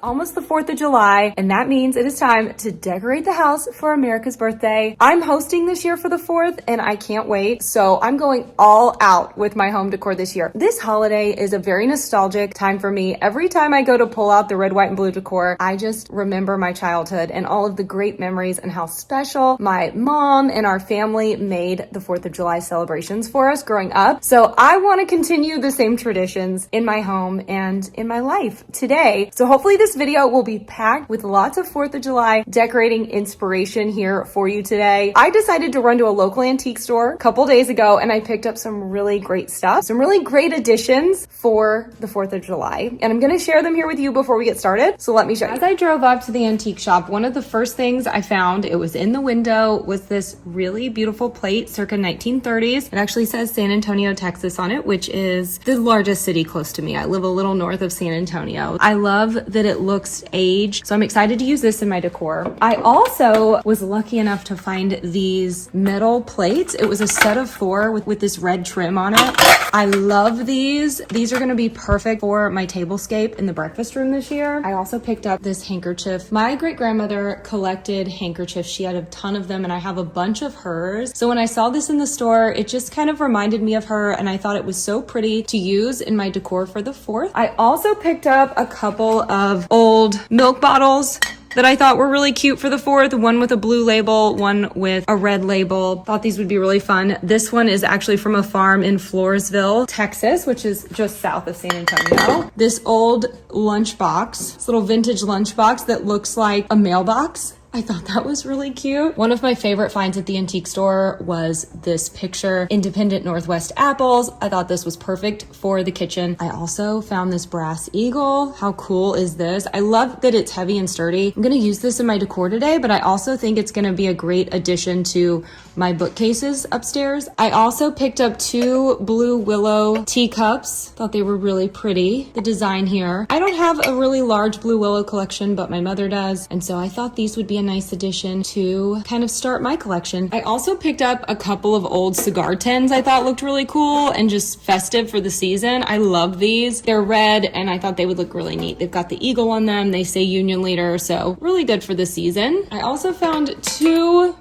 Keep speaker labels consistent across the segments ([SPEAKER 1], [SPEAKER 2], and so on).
[SPEAKER 1] almost the 4th of July, and that means it is time to decorate the house for America's birthday. I'm hosting this year for the 4th, and I can't wait. So I'm going all out with my home decor this year. This holiday is a very nostalgic time for me. Every time I go to pull out the red, white, and blue decor, I just remember my childhood and all of the great memories and how special my mom and our family made the 4th of July celebrations for us growing up. So I want to continue the same traditions in my home and in my life today. So hopefully this video will be packed with lots of 4th of July decorating inspiration here for you today. I decided to run to a local antique store a couple days ago and I picked up some really great stuff, some really great additions for the 4th of July. And I'm going to share them here with you before we get started. So let me show you. As I drove up to the antique shop, one of the first things I found, it was in the window, was this really beautiful plate circa 1930s. It actually says San Antonio, Texas on it, which is the largest city close to me. I live a little north of San Antonio. I love that it looks aged, so I'm excited to use this in my decor. I also was lucky enough to find these metal plates. It was a set of 4 with this red trim on it. I love these. These are going to be perfect for my tablescape in the breakfast room this year. I also picked up this handkerchief. My great-grandmother collected handkerchiefs. She had a ton of them, and I have a bunch of hers. So when I saw this in the store, it just kind of reminded me of her, and I thought it was so pretty to use in my decor for the 4th. I also picked up a couple of old milk bottles that I thought were really cute for the 4th. One with a blue label, one with a red label. Thought these would be really fun. This one is actually from a farm in Floresville, Texas, which is just south of San Antonio. This old lunchbox, this little vintage lunchbox that looks like a mailbox. I thought that was really cute. One of my favorite finds at the antique store was this picture, Independent Northwest apples. I thought this was perfect for the kitchen. I also found this brass eagle. How cool is this? I love that it's heavy and sturdy. I'm gonna use this in my decor today, but I also think it's gonna be a great addition to my bookcases upstairs. I also picked up 2 blue willow teacups. Thought they were really pretty. The design here. I don't have a really large blue willow collection, but my mother does. And so I thought these would be a nice addition to kind of start my collection. I also picked up a couple of old cigar tins I thought looked really cool and just festive for the season. I love these. They're red and I thought they would look really neat. They've got the eagle on them. They say Union Leader, so really good for the season. I also found 2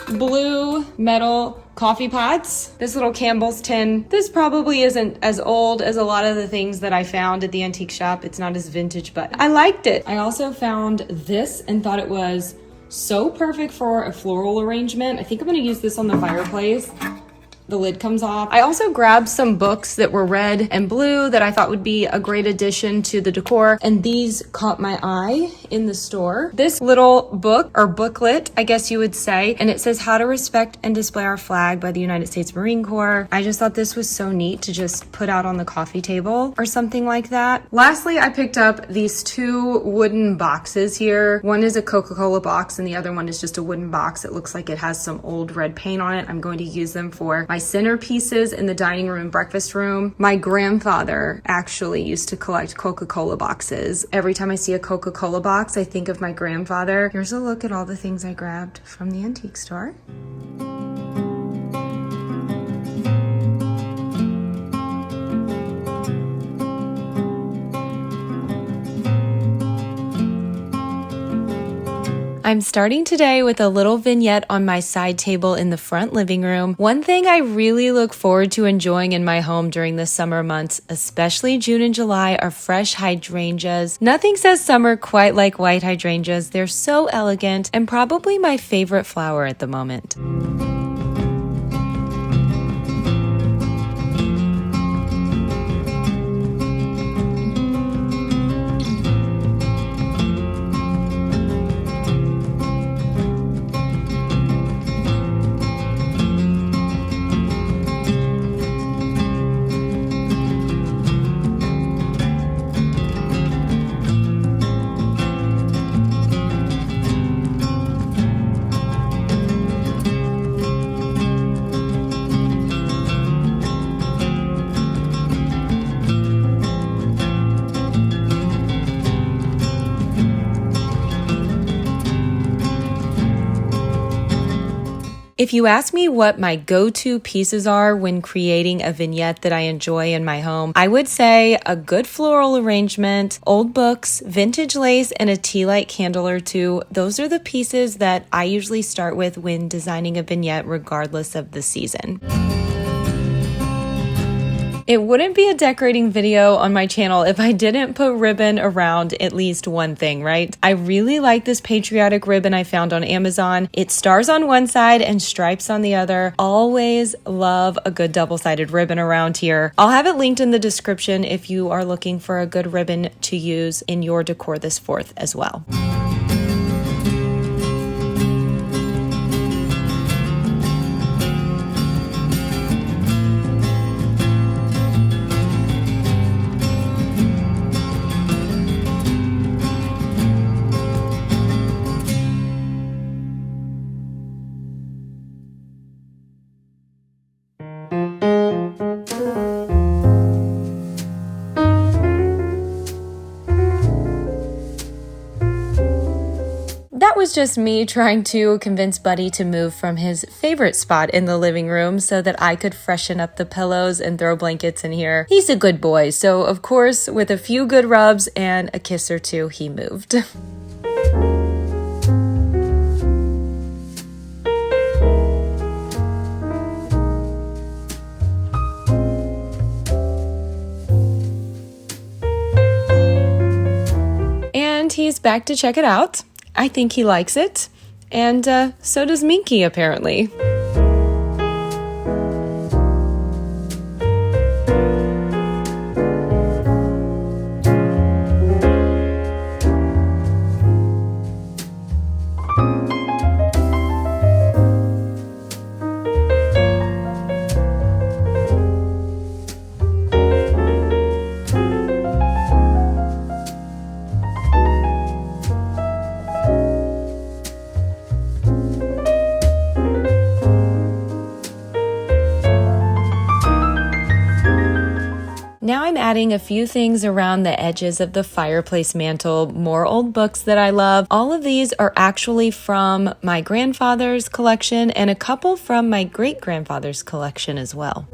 [SPEAKER 1] blue metal coffee pots. This little Campbell's tin. This probably isn't as old as a lot of the things that I found at the antique shop. It's not as vintage, but I liked it. I also found this and thought it was so perfect for a floral arrangement. I think I'm gonna use this on the fireplace. The lid comes off. I also grabbed some books that were red and blue that I thought would be a great addition to the decor, and these caught my eye in the store. This little book, or booklet, I guess you would say, and it says How to Respect and Display Our Flag by the United States Marine Corps. I just thought this was so neat to just put out on the coffee table or something like that. Lastly, I picked up these 2 wooden boxes here. One is a Coca-Cola box and the other one is just a wooden box. It looks like it has some old red paint on it. I'm going to use them for my centerpieces in the dining room and breakfast room. My grandfather actually used to collect Coca-Cola boxes. Every time I see a Coca-Cola box, I think of my grandfather. Here's a look at all the things I grabbed from the antique store. I'm starting today with a little vignette on my side table in the front living room. One thing I really look forward to enjoying in my home during the summer months, especially June and July, are fresh hydrangeas. Nothing says summer quite like white hydrangeas. They're so elegant and probably my favorite flower at the moment. If you ask me what my go-to pieces are when creating a vignette that I enjoy in my home, I would say a good floral arrangement, old books, vintage lace, and a tea light candle or two. Those are the pieces that I usually start with when designing a vignette regardless of the season. It wouldn't be a decorating video on my channel if I didn't put ribbon around at least one thing, right? I really like this Patriotic ribbon I found on Amazon. It stars on one side and stripes on the other. Always love a good double-sided ribbon around here. I'll have it linked in the description if you are looking for a good ribbon to use in your decor this 4th as well. That was just me trying to convince Buddy to move from his favorite spot in the living room so that I could freshen up the pillows and throw blankets in here. He's a good boy, so of course, with a few good rubs and a kiss or two, he moved. And he's back to check it out. I think he likes it, and so does Minky apparently. Now I'm adding a few things around the edges of the fireplace mantle, more old books that I love. All of these are actually from my grandfather's collection and a couple from my great-grandfather's collection as well.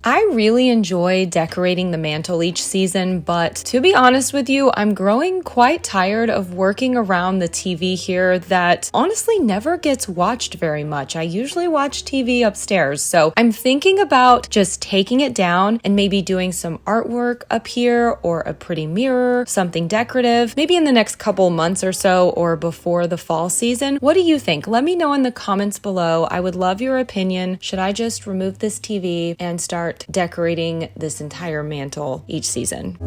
[SPEAKER 1] I really enjoy decorating the mantle each season, but to be honest with you, I'm growing quite tired of working around the TV here that honestly never gets watched very much. I usually watch TV upstairs, so I'm thinking about just taking it down and maybe doing some artwork up here or a pretty mirror, something decorative, maybe in the next couple months or so or before the fall season. What do you think? Let me know in the comments below. I would love your opinion. Should I just remove this TV and start decorating this entire mantle each season?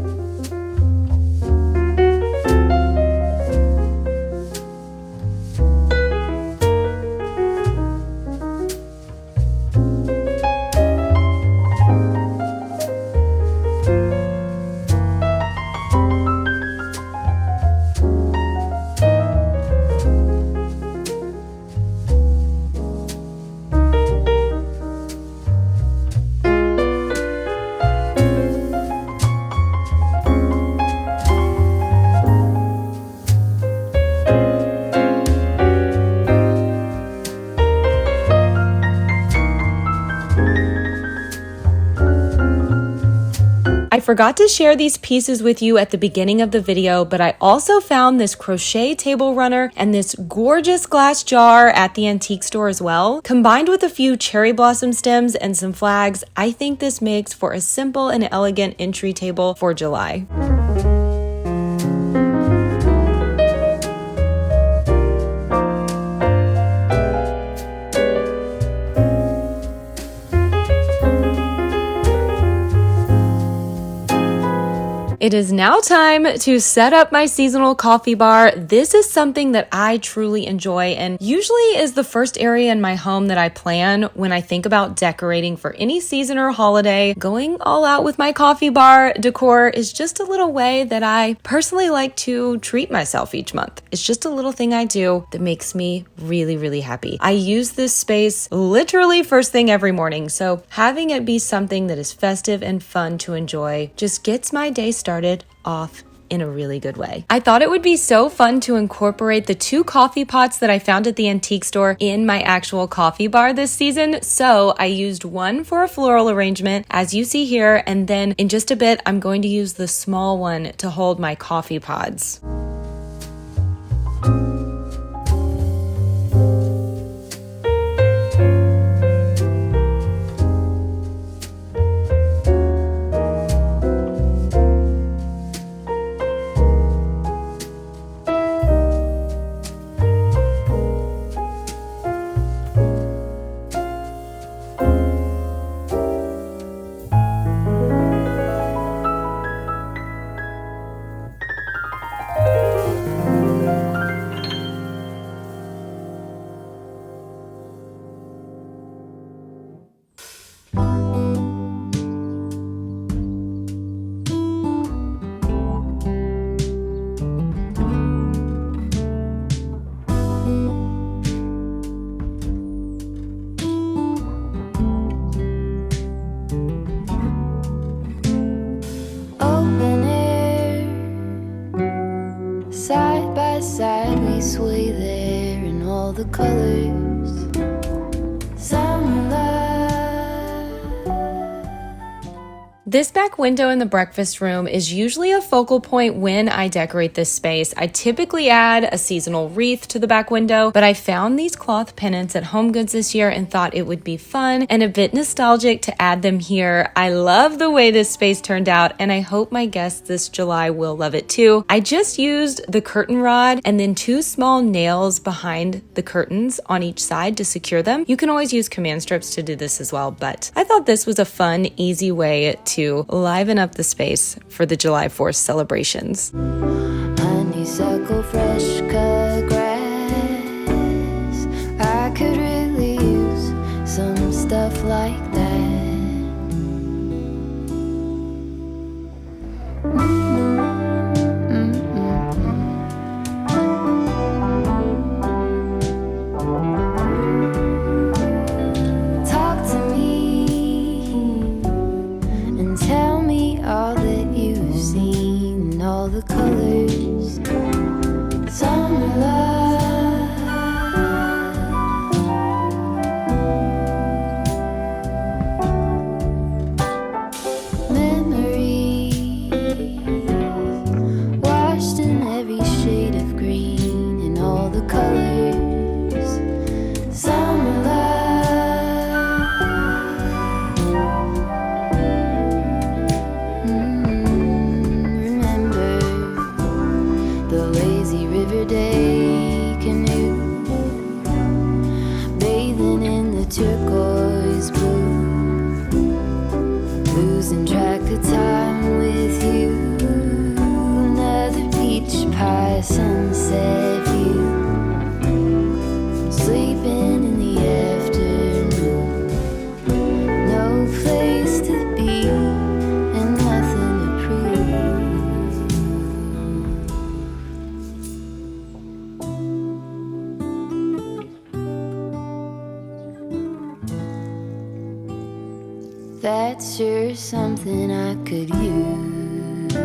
[SPEAKER 1] I forgot to share these pieces with you at the beginning of the video, but I also found this crochet table runner and this gorgeous glass jar at the antique store as well. Combined with a few cherry blossom stems and some flags, I think this makes for a simple and elegant entry table for July. It is now time to set up my seasonal coffee bar. This is something that I truly enjoy and usually is the first area in my home that I plan when I think about decorating for any season or holiday. Going all out with my coffee bar decor is just a little way that I personally like to treat myself each month. It's just a little thing I do that makes me really, really happy. I use this space literally first thing every morning, so having it be something that is festive and fun to enjoy just gets my day started off in a really good way. I thought it would be so fun to incorporate the 2 coffee pots that I found at the antique store in my actual coffee bar this season. So I used one for a floral arrangement, as you see here, and then in just a bit, I'm going to use the small one to hold my coffee pods.
[SPEAKER 2] Side by side we sway there in all the colors. Summer love.
[SPEAKER 1] This back window in the breakfast room is usually a focal point when I decorate this space. I typically add a seasonal wreath to the back window, but I found these cloth pennants at HomeGoods this year and thought it would be fun and a bit nostalgic to add them here. I love the way this space turned out, and I hope my guests this July will love it too. I just used the curtain rod and then 2 small nails behind the curtains on each side to secure them. You can always use command strips to do this as well, but I thought this was a fun, easy way to liven up the space for the July 4th celebrations.
[SPEAKER 2] Honeysuckle, fresh cut grass. I could really use some stuff like that. Talk to me and tell me all that you've seen and all the colors. Summer love. Memories washed in every shade of green and all the colors. Summer love. Remember the lazy river day canoe, bathing in the turquoise blue, losing track of time with you. Another peach pie sunset view, sleeping in the afternoon. No place to be and nothing to prove. That's sure something I could use.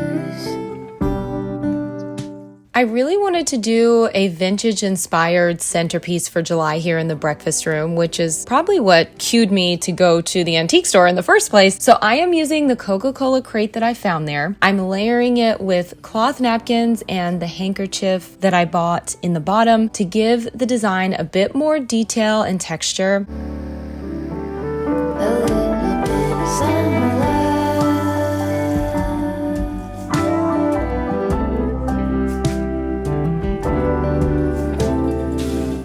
[SPEAKER 1] I really wanted to do a vintage-inspired centerpiece for July here in the breakfast room, which is probably what cued me to go to the antique store in the first place. So I am using the Coca-Cola crate that I found there. I'm layering it with cloth napkins and the handkerchief that I bought in the bottom to give the design a bit more detail and texture.
[SPEAKER 2] A little bit of summer love.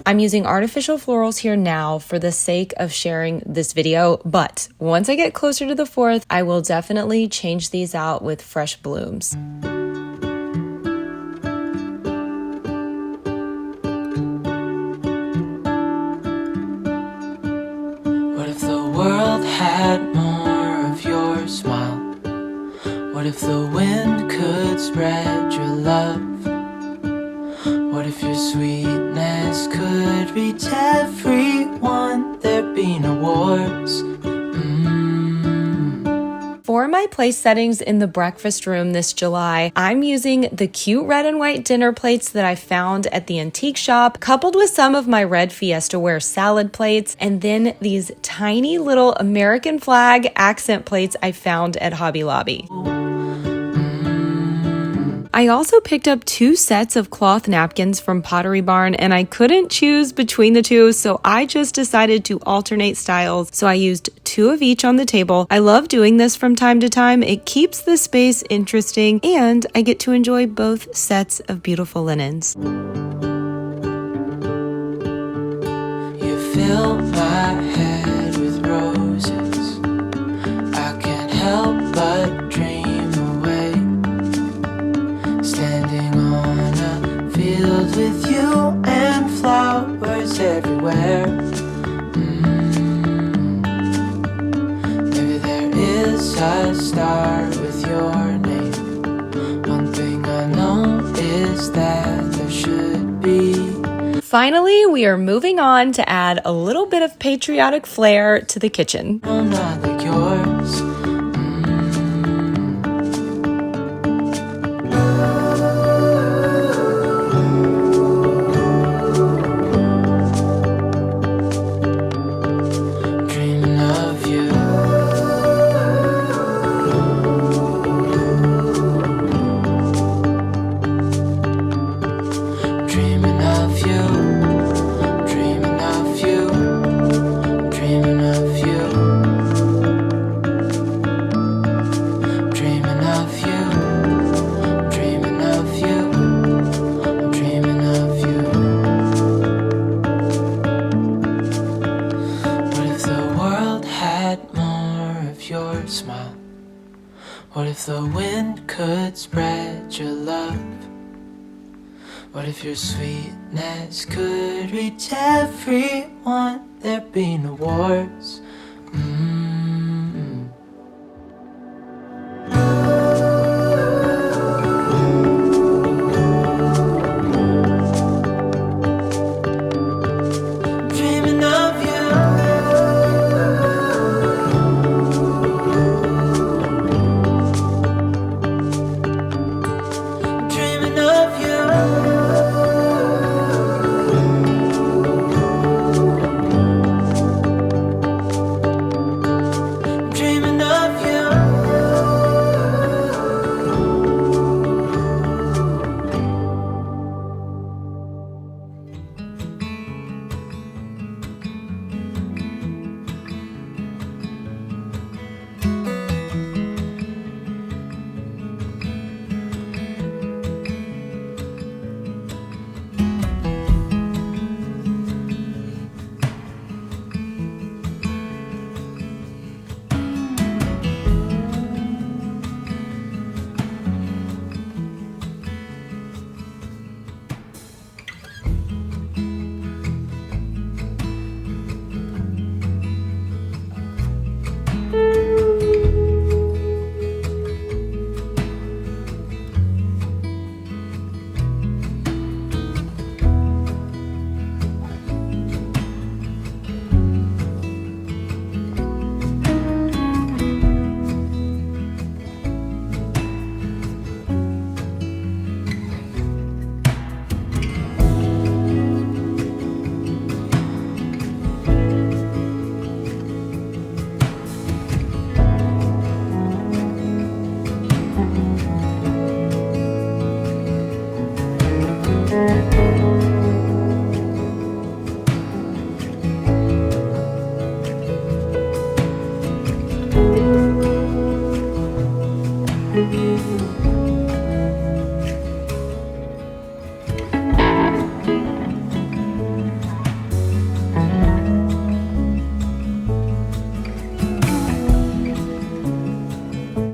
[SPEAKER 1] I'm using artificial florals here now for the sake of sharing this video, but once I get closer to the 4th, I will definitely change these out with fresh blooms.
[SPEAKER 3] What if the world had more of your smile? What if the wind could spread your love? What if your sweetness could reach everyone? There'd be no wars.
[SPEAKER 1] For my place settings in the breakfast room this July, I'm using the cute red and white dinner plates that I found at the antique shop, coupled with some of my red Fiesta ware salad plates, and then these tiny little American flag accent plates I found at Hobby Lobby. I also picked up 2 sets of cloth napkins from Pottery Barn, and I couldn't choose between the two, so I just decided to alternate styles. So I used 2 of each on the table. I love doing this from time to time. It keeps the space interesting, and I get to enjoy both sets of beautiful linens.
[SPEAKER 3] You fill my head with roses. I can't help but dream away. Standing on a field with you and flowers everywhere. Maybe there is a star with your name. One thing I know is that there should be.
[SPEAKER 1] Finally, we are moving on to add a little bit of patriotic flair to the kitchen.
[SPEAKER 3] No, not like yours. Dreaming of you. Dreaming of you. Dreaming of you. Dreaming of you. Dreaming of you. Dreaming of you. I'm dreaming of you. What if the world had more of your smile? What if the wind could spread your love? What if your sweetness could reach everyone? There'd be no wars. Dreaming of you. Dreaming of you. Dreaming of you.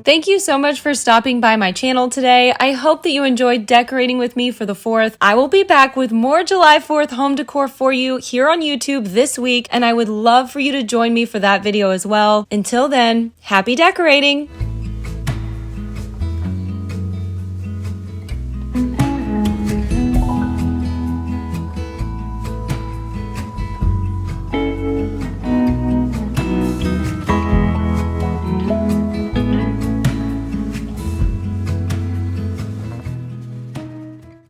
[SPEAKER 1] Thank you so much for stopping by my channel today. I hope that you enjoyed decorating with me for the 4th. I will be back with more July 4th home decor for you here on YouTube this week, and I would love for you to join me for that video as well. Until then, happy decorating!